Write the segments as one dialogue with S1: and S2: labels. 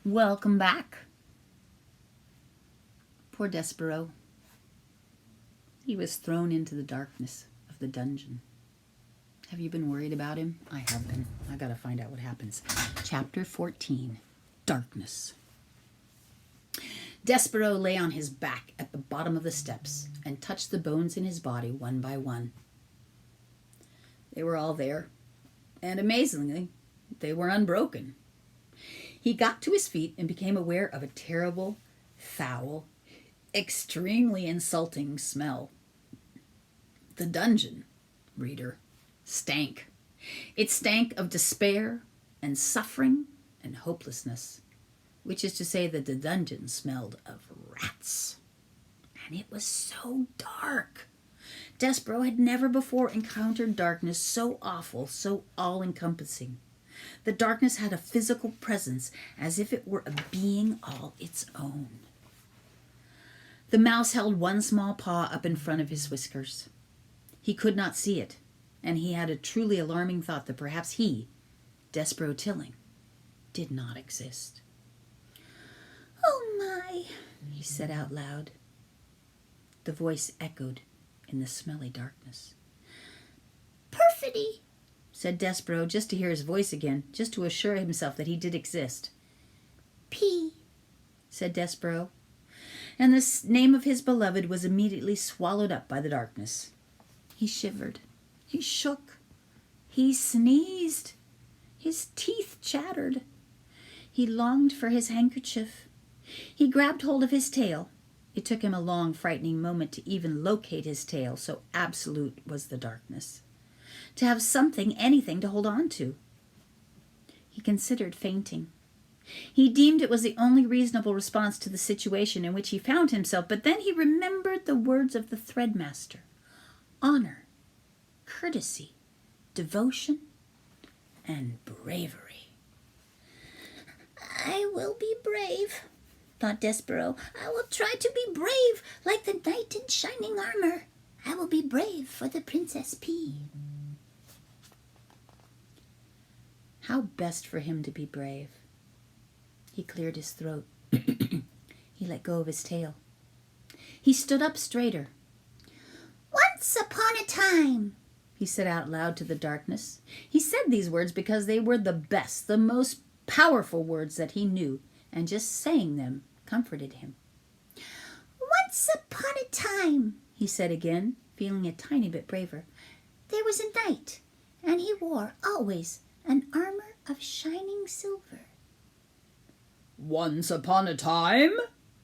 S1: Welcome back. Poor Despereaux. He was thrown into the darkness of the dungeon. Have you been worried about him? I have been. I gotta find out what happens. Chapter 14, Darkness. Despereaux lay on his back at the bottom of the steps and touched the bones in his body one by one. They were all there, and amazingly, they were unbroken. He got to his feet and became aware of a terrible, foul, extremely insulting smell. The dungeon, reader, stank. It stank of despair and suffering and hopelessness, which is to say that the dungeon smelled of rats. And it was so dark. Despereaux had never before encountered darkness so awful, so all-encompassing. The darkness had a physical presence, as if it were a being all its own. The mouse held one small paw up in front of his whiskers. He could not see it, and he had a truly alarming thought that perhaps he, Despereaux Tilling, did not exist. "Oh my," he said out loud. The voice echoed in the smelly darkness. "Perfidy," said Despereaux, just to hear his voice again, just to assure himself that he did exist. "P," said Despereaux, and the name of his beloved was immediately swallowed up by the darkness. He shivered. He shook. He sneezed. His teeth chattered. He longed for his handkerchief. He grabbed hold of his tail. It took him a long, frightening moment to even locate his tail, so absolute was the darkness. To have something, anything to hold on to. He considered fainting. He deemed it was the only reasonable response to the situation in which he found himself, but then he remembered the words of the threadmaster. Honor, courtesy, devotion, and bravery. "I will be brave," thought Despereaux. "I will try to be brave, like the knight in shining armor. I will be brave for the Princess P." How best for him to be brave. He cleared his throat. He let go of his tail. He stood up straighter. "Once upon a time," he said out loud to the darkness. He said these words because they were the best, the most powerful words that he knew, and just saying them comforted him. "Once upon a time," he said again, feeling a tiny bit braver, "there was a knight, and he wore always an armor of shining silver."
S2: "Once upon a time?"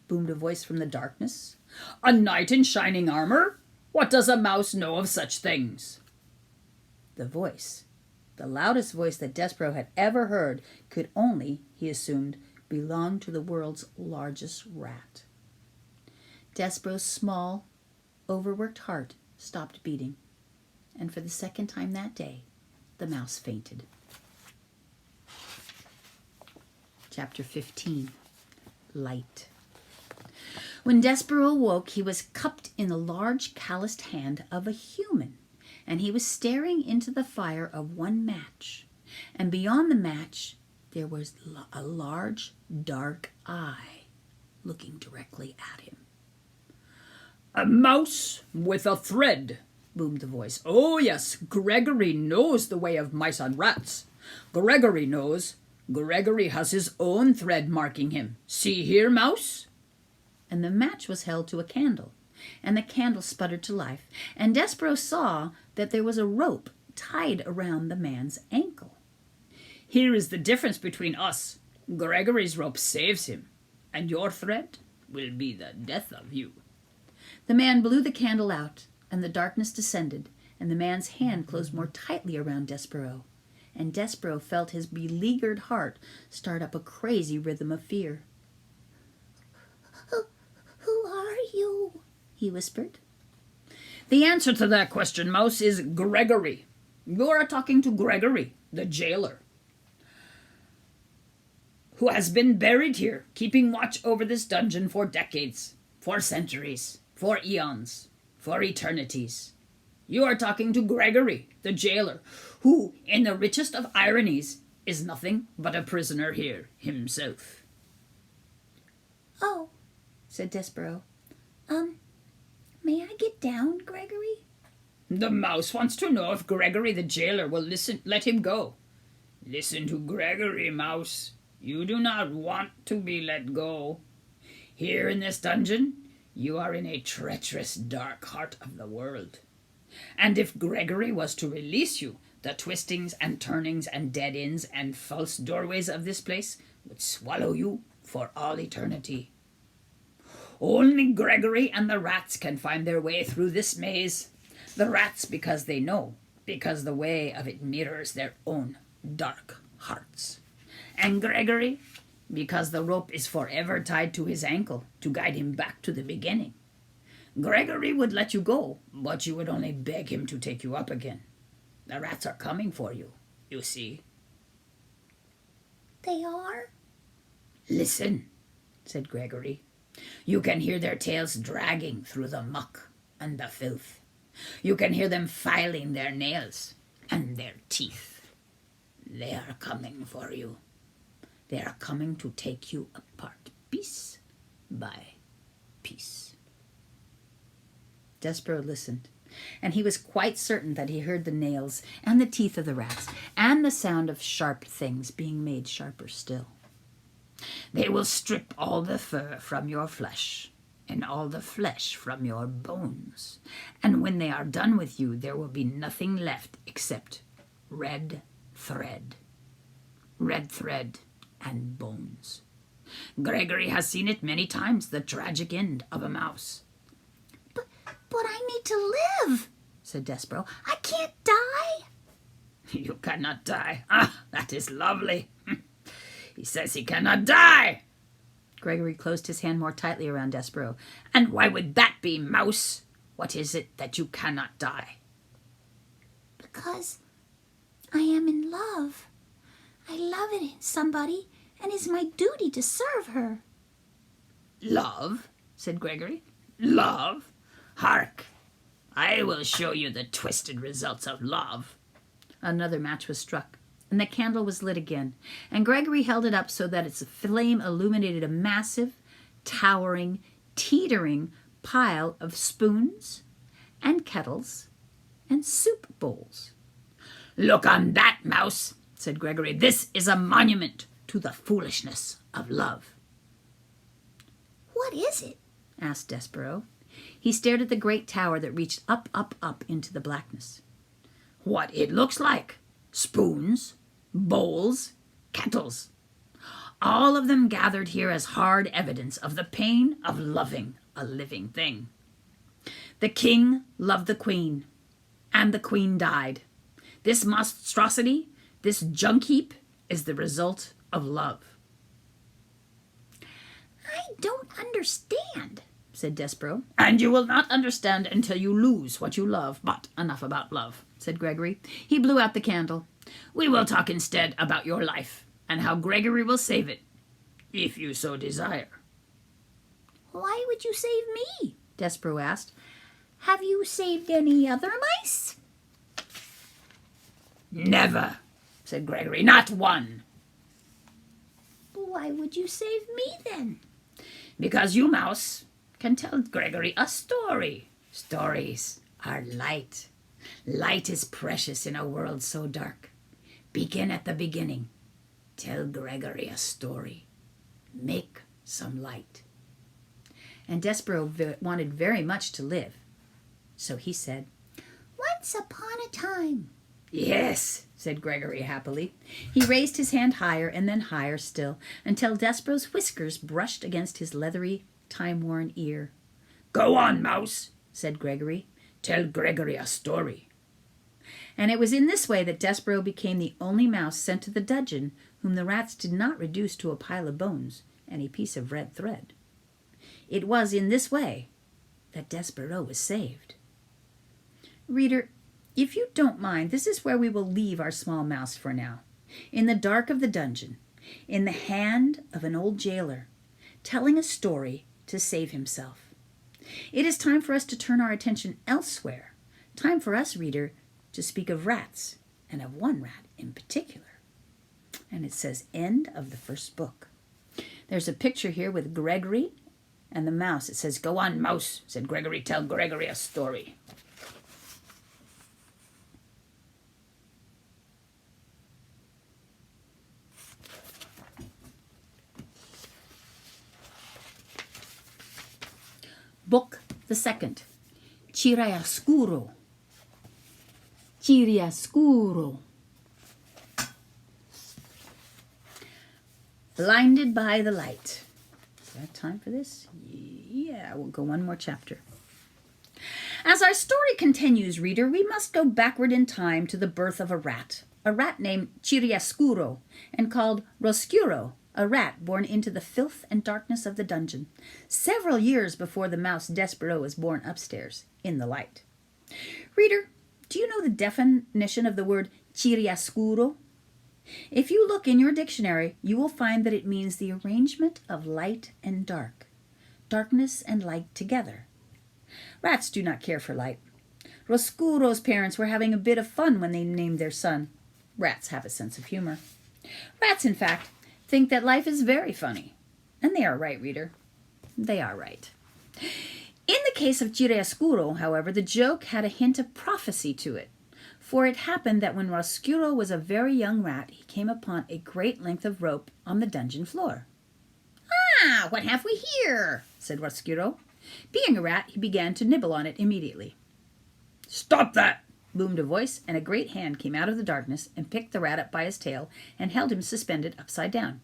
S2: boomed a voice from the darkness. "A knight in shining armor? What does a mouse know of such things?" The voice, the loudest voice that Despereaux had ever heard, could only, he assumed, belong to the world's largest rat. Despereaux's small, overworked heart stopped beating, and for the second time that day, the mouse fainted. Chapter 15, Light. When Despereaux woke, he was cupped in the large calloused hand of a human, and he was staring into the fire of one match, and beyond the match there was a large, dark eye looking directly at him. "A mouse with a thread," boomed the voice. "Oh, yes, Gregory knows the way of mice and rats. Gregory knows. Gregory has his own thread marking him. See here, mouse?"
S1: And the match was held to a candle, and the candle sputtered to life, and Despereaux saw that there was a rope tied around the man's ankle.
S2: "Here is the difference between us. Gregory's rope saves him, and your thread will be the death of you."
S1: The man blew the candle out, and the darkness descended, and the man's hand closed more tightly around Despereaux, and Despereaux felt his beleaguered heart start up a crazy rhythm of fear. "Who are you?" he whispered.
S2: "The answer to that question, mouse, is Gregory. You are talking to Gregory, the jailer, who has been buried here, keeping watch over this dungeon for decades, for centuries, for eons, for eternities. You are talking to Gregory, the jailer, who, in the richest of ironies, is nothing but a prisoner here himself." Oh, said Despereaux. May I get down, Gregory?
S1: The mouse wants to know if Gregory the jailer will let him go. Listen to Gregory, mouse. You do not want to be let go. Here in this dungeon, you are in a treacherous dark heart of the world. And if Gregory was to release you, the twistings and turnings and dead ends and false doorways of this place would swallow you for all eternity. Only Gregory and the rats can find their way through this maze. The rats because they know, because the way of it mirrors their own dark hearts. And Gregory because the rope is forever tied to his ankle to guide him back to the beginning. Gregory would let you go, but you would only beg him to take you up again. The rats are coming for you, you see.
S2: They are?
S1: Listen, said Gregory. You can hear their tails dragging through the muck and the filth. You can hear them filing their nails and their teeth. They are coming for you. They are coming to take you apart, piece by piece.
S2: Despereaux listened, and he was quite certain that he heard the nails and the teeth of the rats, and the sound of sharp things being made sharper still.
S1: They will strip all the fur from your flesh, and all the flesh from your bones. And when they are done with you, there will be nothing left except red thread. Red thread and bones. Gregory has seen it many times, the tragic end of a mouse.
S2: But I need to live, said Despereaux. I can't die.
S1: You cannot die. Ah, that is lovely. He says he cannot die.
S2: Gregory closed his hand more tightly around Despereaux.
S1: And why would that be, mouse? What is it that you cannot die?
S2: Because I am in love. I love it in somebody, and it's my duty to serve her.
S1: Love, said Gregory. Love? Hark! I will show you the twisted results of love.
S2: Another match was struck, and the candle was lit again, and Gregory held it up so that its flame illuminated a massive, towering, teetering pile of spoons and kettles and soup bowls.
S1: Look on that, mouse, said Gregory. This is a monument to the foolishness of love.
S2: What is it? Asked Despereaux. He stared at the great tower that reached up into the blackness.
S1: What it looks like. Spoons, bowls, kettles. All of them gathered here as hard evidence of the pain of loving a living thing. The king loved the queen, and the queen died. This monstrosity, this junk heap, is the result of love.
S2: I don't understand, said Despereaux.
S1: And you will not understand until you lose what you love. But enough about love, said Gregory. He blew out the candle. We will talk instead about your life, and how Gregory will save it, if you so desire.
S2: Why would you save me? Despereaux asked. Have you saved any other mice?
S1: Never, said Gregory. Not one.
S2: Why would you save me then?
S1: Because you, mouse, can tell Gregory a story. Stories are light. Light is precious in a world so dark. Begin at the beginning. Tell Gregory a story. Make some light.
S2: And Despereaux wanted very much to live. So he said, Once upon a time.
S1: Yes, said Gregory happily.
S2: He raised his hand higher and then higher still, until Despereaux's whiskers brushed against his leathery, time-worn ear.
S1: Go on, mouse,
S2: said Gregory.
S1: Tell Gregory a story.
S2: And it was in this way that Despereaux became the only mouse sent to the dungeon whom the rats did not reduce to a pile of bones and a piece of red thread. It was in this way that Despereaux was saved. Reader, if you don't mind, this is where we will leave our small mouse for now, in the dark of the dungeon, in the hand of an old jailer, telling a story to save himself. It is time for us to turn our attention elsewhere, time for us, reader, to speak of rats, and of one rat in particular. And it says, end of the first book. There's a picture here with Gregory and the mouse. It says, "Go on, mouse," said Gregory. "Tell Gregory a story." Book the second. Chiaroscuro. Chiaroscuro. Blinded by the light. Is that time for this? Yeah, we'll go one more chapter. As our story continues, reader, we must go backward in time to the birth of a rat named Chiaroscuro, and called Chiaroscuro, a rat born into the filth and darkness of the dungeon, several years before the mouse Despereaux was born upstairs, in the light. Reader, do you know the definition of the word chiaroscuro? If you look in your dictionary, you will find that it means the arrangement of light and dark, darkness and light together. Rats do not care for light. Chiaroscuro's parents were having a bit of fun when they named their son. Rats have a sense of humor. Rats, in fact, think that life is very funny. And they are right, reader. They are right. In the case of Chiaroscuro, however, the joke had a hint of prophecy to it. For it happened that when Chiaroscuro was a very young rat, he came upon a great length of rope on the dungeon floor. "Ah, what have we here?" said Chiaroscuro. Being a rat, he began to nibble on it immediately. "Stop that!" boomed a voice, and a great hand came out of the darkness and picked the rat up by his tail and held him suspended upside down.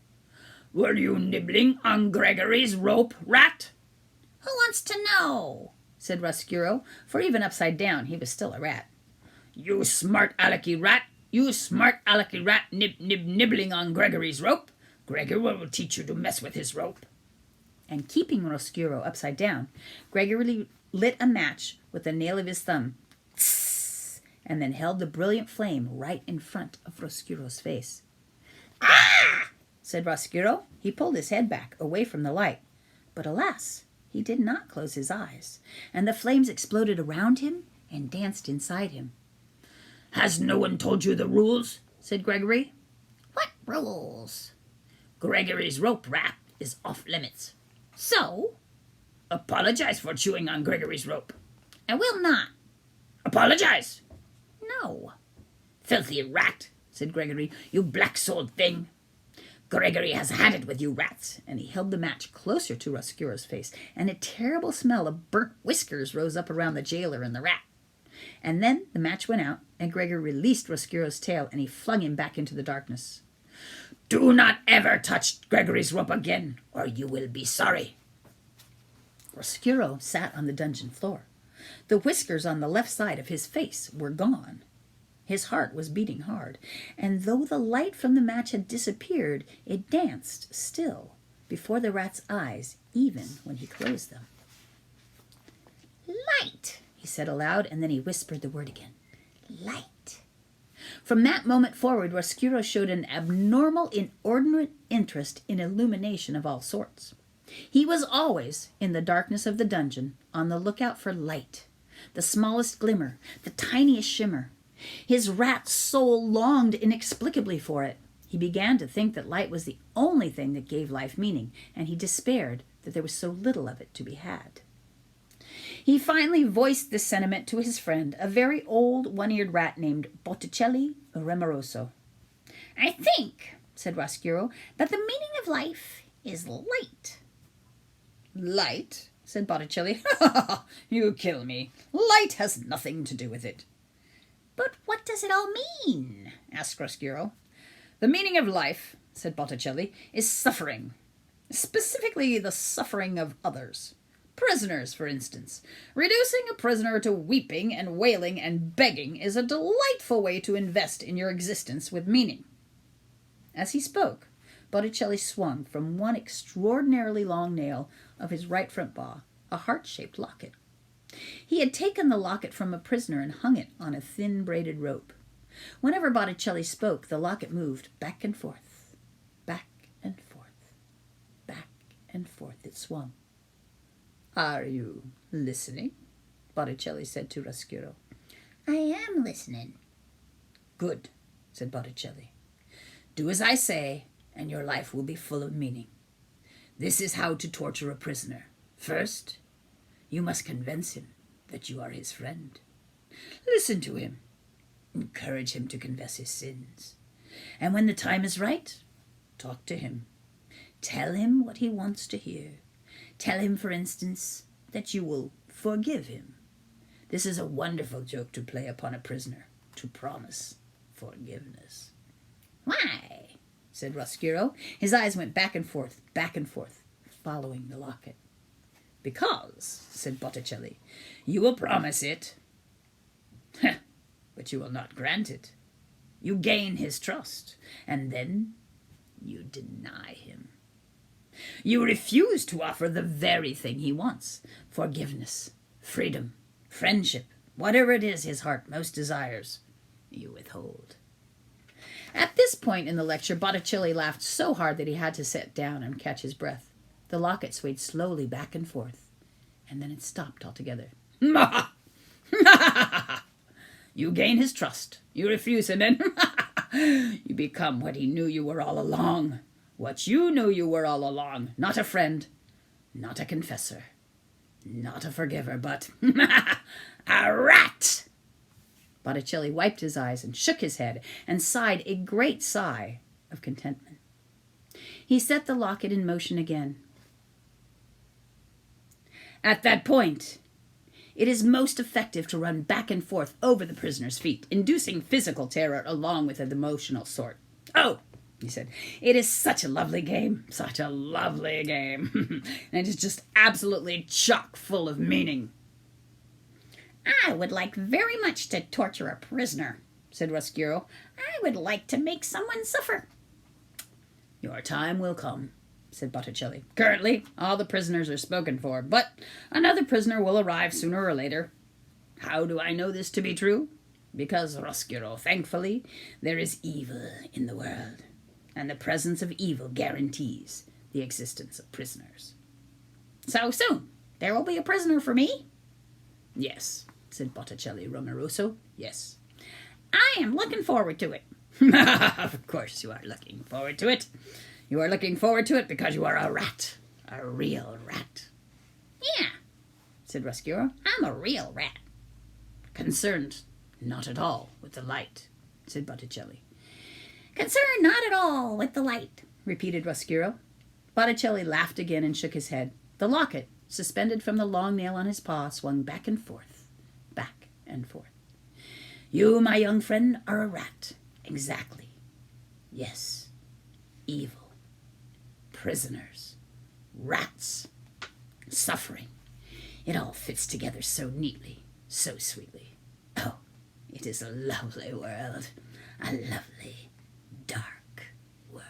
S2: "Were you nibbling on Gregory's rope, rat?" "Who wants to know?" said Chiaroscuro, for even upside down he was still a rat. "You smart alecky rat! You smart alecky rat nibbling on Gregory's rope! Gregory will teach you to mess with his rope." And keeping Chiaroscuro upside down, Gregory lit a match with the nail of his thumb, and then held the brilliant flame right in front of Chiaroscuro's face. "Ah!" said Chiaroscuro. He pulled his head back, away from the light. But alas, he did not close his eyes, and the flames exploded around him and danced inside him. "Has no one told you the rules?" said Gregory. "What rules?" "Gregory's rope, rat, is off limits." "So?" "Apologize for chewing on Gregory's rope." "I will not." "Apologize." "No." "Filthy rat," said Gregory, "you black-souled thing. Gregory has had it with you rats." And he held the match closer to Chiaroscuro's face, and a terrible smell of burnt whiskers rose up around the jailer and the rat. And then the match went out, and Gregory released Chiaroscuro's tail, and he flung him back into the darkness. "Do not ever touch Gregory's rope again, or you will be sorry." Chiaroscuro sat on the dungeon floor. The whiskers on the left side of his face were gone. His heart was beating hard, and though the light from the match had disappeared, it danced still before the rat's eyes, even when he closed them. "Light," he said aloud, and then he whispered the word again. "Light." From that moment forward, Chiaroscuro showed an abnormal, inordinate interest in illumination of all sorts. He was always, in the darkness of the dungeon, on the lookout for light, the smallest glimmer, the tiniest shimmer. His rat soul longed inexplicably for it. He began to think that light was the only thing that gave life meaning, and he despaired that there was so little of it to be had. He finally voiced this sentiment to his friend, a very old one-eared rat named Botticelli Remoroso. "I think," said Chiaroscuro, "that the meaning of life is light." "Light?" said Botticelli. "You kill me. Light has nothing to do with it." "But what does it all mean?" asked Chiaroscuro. "The meaning of life," said Botticelli, "is suffering. Specifically the suffering of others. Prisoners, for instance. Reducing a prisoner to weeping and wailing and begging is a delightful way to invest in your existence with meaning." As he spoke, Botticelli swung from one extraordinarily long nail of his right front paw a heart-shaped locket. He had taken the locket from a prisoner and hung it on a thin braided rope. Whenever Botticelli spoke, the locket moved back and forth, back and forth, back and forth it swung. "Are you listening?" Botticelli said to Chiaroscuro. "I am listening." "Good," said Botticelli. "Do as I say, and your life will be full of meaning.
S1: This is how to torture a prisoner. First, you must convince him that you are his friend. Listen to him. Encourage him to confess his sins. And when the time is right, talk to him. Tell him what he wants to hear. Tell him, for instance, that you will forgive him. This is a wonderful joke to play upon a prisoner, to promise forgiveness.
S2: Why?
S1: Said Chiaroscuro. His eyes went back and forth, following the locket. Because, said Botticelli, you will promise it, but you will not grant it. You gain his trust, and then you deny him. You refuse to offer the very thing he wants, forgiveness, freedom, friendship, whatever it is his heart most desires, you withhold.
S2: At this point in the lecture, Botticelli laughed so hard that he had to sit down and catch his breath. The locket swayed slowly back and forth, and then it stopped altogether.
S1: You gain his trust. You refuse him, and you become what he knew you were all along. What you knew you were all along. Not a friend, not a confessor, not a forgiver, but a rat.
S2: Botticelli wiped his eyes and shook his head and sighed a great sigh of contentment. He set the locket in motion again.
S1: At that point, it is most effective to run back and forth over the prisoner's feet, inducing physical terror along with an emotional sort. Oh, he said, it is such a lovely game, such a lovely game. And it is just absolutely chock full of meaning.
S2: I would like very much to torture a prisoner, said Chiaroscuro. I would like to make someone suffer.
S1: Your time will come, said Botticelli. Currently, all the prisoners are spoken for, but another prisoner will arrive sooner or later. How do I know this to be true? Because, Chiaroscuro, thankfully, there is evil in the world, and the presence of evil guarantees the existence of prisoners.
S2: So soon, there will be a prisoner for me?
S1: Yes, said Botticelli rumoroso. Yes.
S2: I am looking forward to it.
S1: Of course you are looking forward to it. You are looking forward to it because you are a rat. A real rat.
S2: Yeah, said Chiaroscuro. I'm a real rat.
S1: Concerned not at all with the light, said Botticelli.
S2: Concerned not at all with the light,
S1: repeated Chiaroscuro. Botticelli laughed again and shook his head. The locket, suspended from the long nail on his paw, swung back and forth, back and forth. You, my young friend, are a rat. Exactly. Yes. Evil. Prisoners. Rats. Suffering. It all fits together so neatly, so sweetly. Oh, it is a lovely world. A lovely, dark world.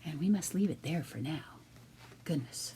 S1: And we must leave it there for now. Goodness.